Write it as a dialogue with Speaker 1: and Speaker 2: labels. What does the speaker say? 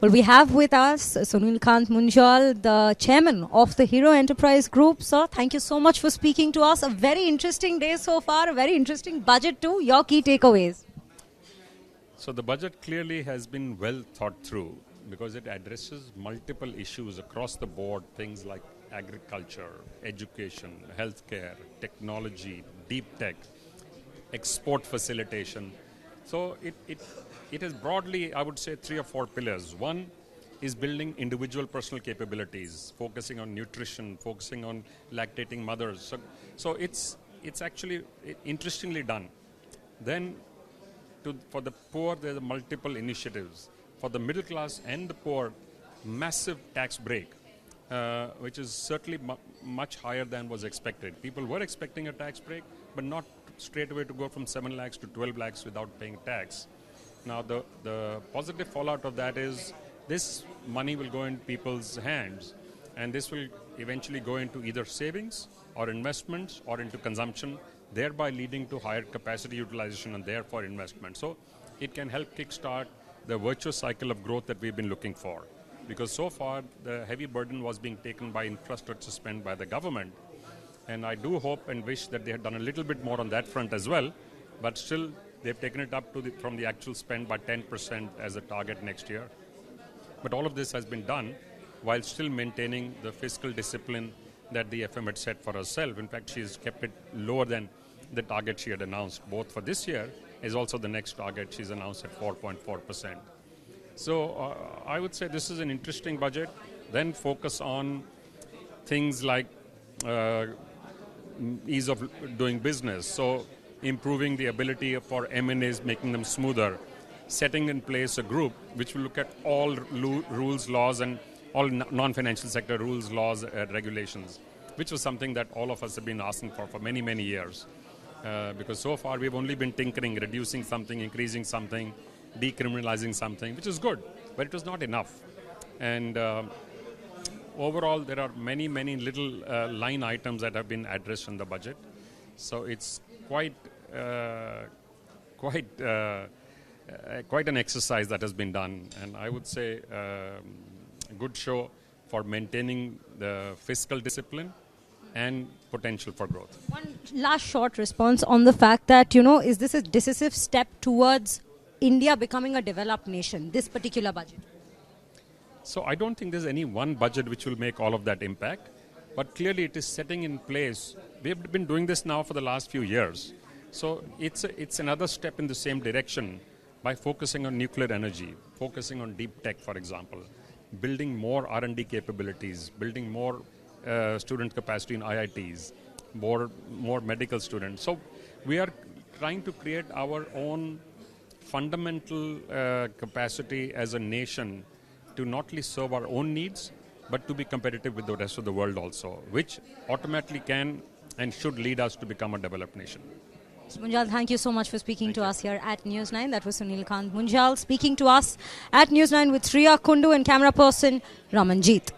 Speaker 1: Well, we have with us Sunil Kant Munjal, the chairman of the Hero Enterprise Group. Sir, thank you so much for speaking to us. A very interesting day so far, a very interesting budget too. Your key takeaways.
Speaker 2: So the budget clearly has been well thought through because it addresses multiple issues across the board, things like agriculture, education, healthcare, technology, deep tech, export facilitation. So it has broadly, I would say, 3 or 4 pillars. One is building individual personal capabilities, focusing on nutrition, focusing on lactating mothers. So it's actually interestingly done. Then for the poor, there are multiple initiatives. For the middle class and the poor, massive tax break, which is certainly much higher than was expected. People were expecting a tax break, but not straight away to go from 7 lakhs to 12 lakhs without paying tax. Now, the positive fallout of that is this money will go in people's hands, and this will eventually go into either savings or investments or into consumption, thereby leading to higher capacity utilization and therefore investment. So it can help kickstart the virtuous cycle of growth that we've been looking for. Because so far, the heavy burden was being taken by infrastructure spend by the government. And I do hope and wish that they had done a little bit more on that front as well. But still, they've taken it up from the actual spend by 10% as a target next year. But all of this has been done while still maintaining the fiscal discipline that the FM had set for herself. In fact, she's kept it lower than the target she had announced, both for this year as also the next target she's announced at 4.4%. So I would say this is an interesting budget. Then focus on things like ease of doing business. So improving the ability for M&As, making them smoother, setting in place a group which will look at all rules, laws, and all non-financial sector rules, laws, regulations, which was something that all of us have been asking for many, many years. Because so far we've only been tinkering, reducing something, increasing something, decriminalizing something, which is good, but it was not enough. And overall, there are many, many little line items that have been addressed in the budget. So it's quite an exercise that has been done. And I would say a good show for maintaining the fiscal discipline and potential for growth.
Speaker 1: One last short response on the fact that, is this a decisive step towards India becoming a developed nation, this particular budget?
Speaker 2: So I don't think there's any one budget which will make all of that impact, but clearly it is setting in place. We've been doing this now for the last few years. So it's another step in the same direction by focusing on nuclear energy, focusing on deep tech, for example, building more R&D capabilities, building more student capacity in IITs, more medical students. So we are trying to create our own fundamental capacity as a nation to not only serve our own needs, but to be competitive with the rest of the world also, which automatically can and should lead us to become a developed nation.
Speaker 1: Munjal, thank you so much for speaking to us here at News9. That was Sunil Kant Munjal speaking to us at News9 with Sriya, Kundu and camera person Ramanjeet.